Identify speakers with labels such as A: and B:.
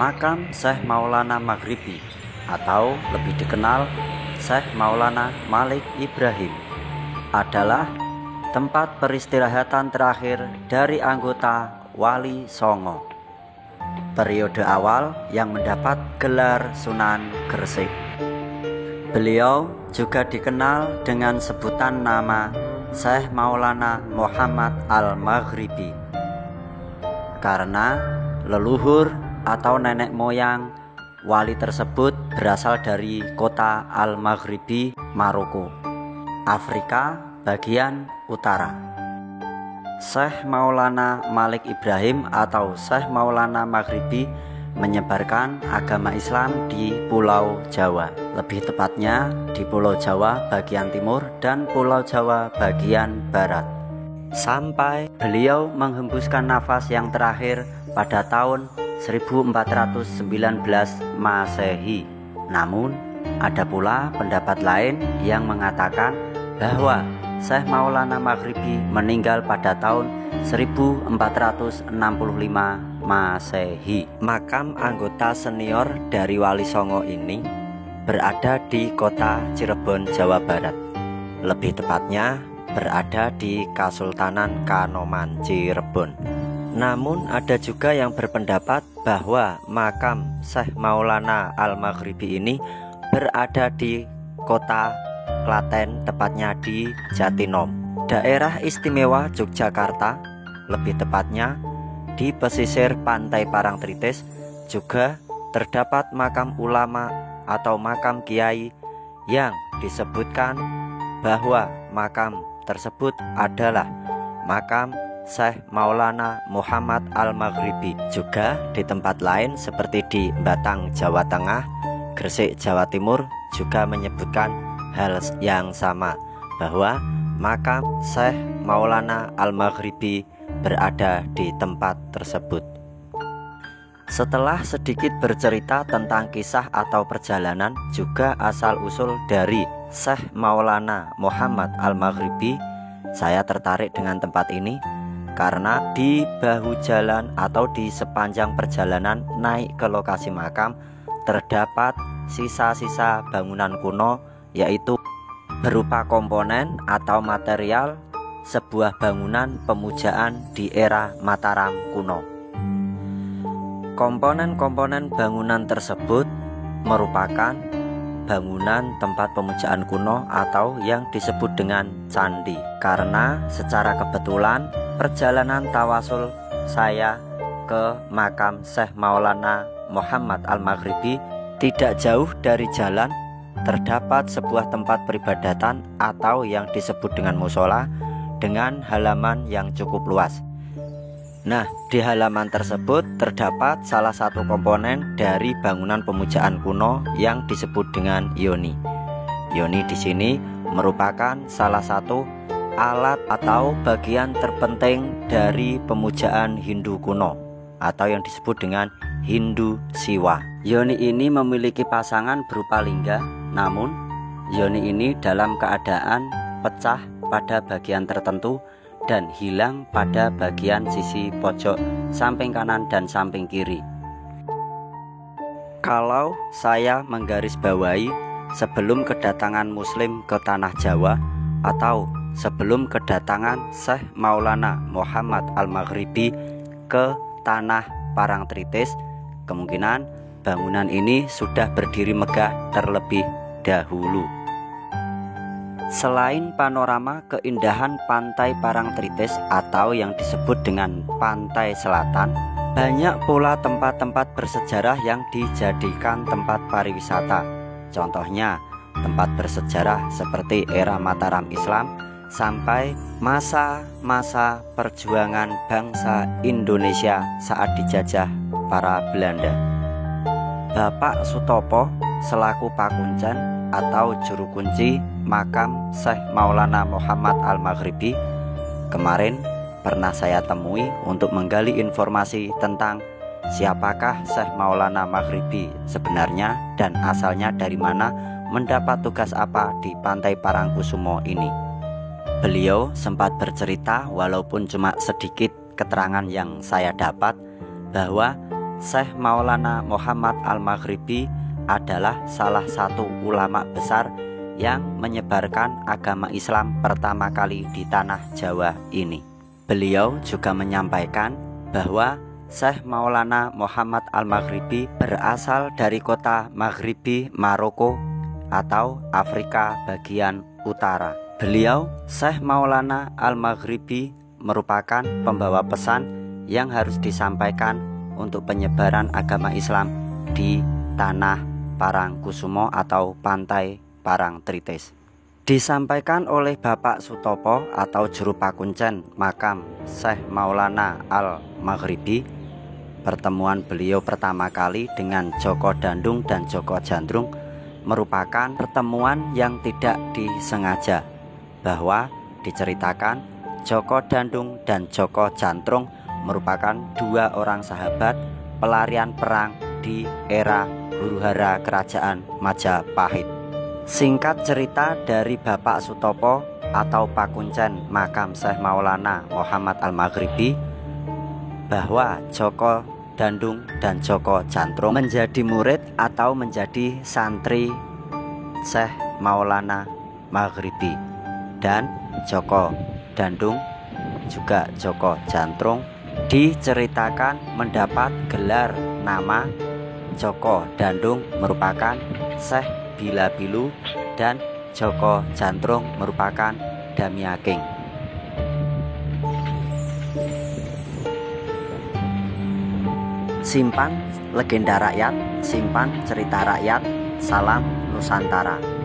A: Makam Syekh Maulana Maghribi atau lebih dikenal Syekh Maulana Malik Ibrahim adalah tempat peristirahatan terakhir dari anggota Wali Songo periode awal yang mendapat gelar Sunan Gresik. Beliau juga dikenal dengan sebutan nama Syekh Maulana Muhammad Al-Maghribi karena leluhur atau nenek moyang wali tersebut berasal dari kota Al-Maghribi, Maroko, Afrika bagian utara. Syekh Maulana Malik Ibrahim atau Syekh Maulana Maghribi menyebarkan agama Islam di Pulau Jawa, lebih tepatnya di Pulau Jawa bagian timur dan Pulau Jawa bagian barat, sampai beliau menghembuskan nafas yang terakhir pada tahun 1419 Masehi. Namun ada pula pendapat lain yang mengatakan bahwa Syekh Maulana Maghribi meninggal pada tahun 1465 Masehi. Makam anggota senior dari Wali Songo ini berada di kota Cirebon, Jawa Barat. Lebih tepatnya berada di Kasultanan Kanoman, Cirebon. Namun ada juga yang berpendapat bahwa makam Syekh Maulana Al-Maghribi ini berada di kota Klaten, tepatnya di Jatinom, daerah istimewa Yogyakarta, lebih tepatnya di pesisir pantai Parangtritis. Juga terdapat makam ulama atau makam kiai yang disebutkan bahwa makam tersebut adalah makam Syekh Maulana Muhammad Al-Maghribi. Juga di tempat lain seperti di Batang, Jawa Tengah, Gresik, Jawa Timur juga menyebutkan hal yang sama, bahwa makam Syekh Maulana Al-Maghribi berada di tempat tersebut. Setelah sedikit bercerita tentang kisah atau perjalanan juga asal-usul dari Syekh Maulana Muhammad Al-Maghribi, saya tertarik dengan tempat ini karena di bahu jalan atau di sepanjang perjalanan naik ke lokasi makam terdapat sisa-sisa bangunan kuno, yaitu berupa komponen atau material sebuah bangunan pemujaan di era Mataram kuno. Komponen-komponen bangunan tersebut merupakan bangunan tempat pemujaan kuno atau yang disebut dengan candi. Karena secara kebetulan perjalanan tawasul saya ke makam Syekh Maulana Muhammad Al-Maghribi tidak jauh dari jalan terdapat sebuah tempat peribadatan atau yang disebut dengan musola dengan halaman yang cukup luas. Nah, di halaman tersebut terdapat salah satu komponen dari bangunan pemujaan kuno yang disebut dengan yoni. Yoni di sini merupakan salah satu alat atau bagian terpenting dari pemujaan Hindu kuno atau yang disebut dengan Hindu Siwa. Yoni ini memiliki pasangan berupa lingga, namun yoni ini dalam keadaan pecah pada bagian tertentu dan hilang pada bagian sisi pojok samping kanan dan samping kiri. Kalau saya menggarisbawahi sebelum kedatangan Muslim ke tanah Jawa atau sebelum kedatangan Syekh Maulana Muhammad Al-Maghribi ke tanah Parangtritis, kemungkinan bangunan ini sudah berdiri megah terlebih dahulu. Selain panorama keindahan pantai Parangtritis atau yang disebut dengan pantai selatan, banyak pula tempat-tempat bersejarah yang dijadikan tempat pariwisata. Contohnya tempat bersejarah seperti era Mataram Islam sampai masa-masa perjuangan bangsa Indonesia saat dijajah para Belanda. Bapak Sutopo selaku pakuncen atau juru kunci makam Syekh Maulana Muhammad Al-Maghribi kemarin pernah saya temui untuk menggali informasi tentang siapakah Syekh Maulana Maghribi sebenarnya dan asalnya dari mana, mendapat tugas apa di Pantai Parangkusumo ini. Beliau sempat bercerita, walaupun cuma sedikit keterangan yang saya dapat, bahwa Syekh Maulana Muhammad Al-Maghribi adalah salah satu ulama besar yang menyebarkan agama Islam pertama kali di tanah Jawa ini. Beliau juga menyampaikan bahwa Syekh Maulana Muhammad Al-Maghribi berasal dari kota Maghribi Maroko atau Afrika bagian utara. Beliau, Syekh Maulana Al-Maghribi, merupakan pembawa pesan yang harus disampaikan untuk penyebaran agama Islam di tanah Parangkusumo atau pantai Parangtritis. Disampaikan oleh Bapak Sutopo atau juru pakuncen makam Syekh Maulana Al-Maghribi. Pertemuan beliau pertama kali dengan Joko Dandung dan Joko Jantrung merupakan pertemuan yang tidak disengaja, bahwa diceritakan Joko Dandung dan Joko Jantrung merupakan dua orang sahabat pelarian perang di era huru-hara kerajaan Majapahit. Singkat cerita dari Bapak Sutopo atau pakuncen makam Syekh Maulana Muhammad Al-Maghribi, bahwa Joko Dandung dan Joko Jantrung menjadi murid atau menjadi santri Syekh Maulana Maghribi, dan Joko Dandung juga Joko Jantrung diceritakan mendapat gelar nama Joko Dandung merupakan Syekh Bilabilu dan Joko Jantrung merupakan Damyaking. Simpan legenda rakyat, simpan cerita rakyat. Salam Nusantara.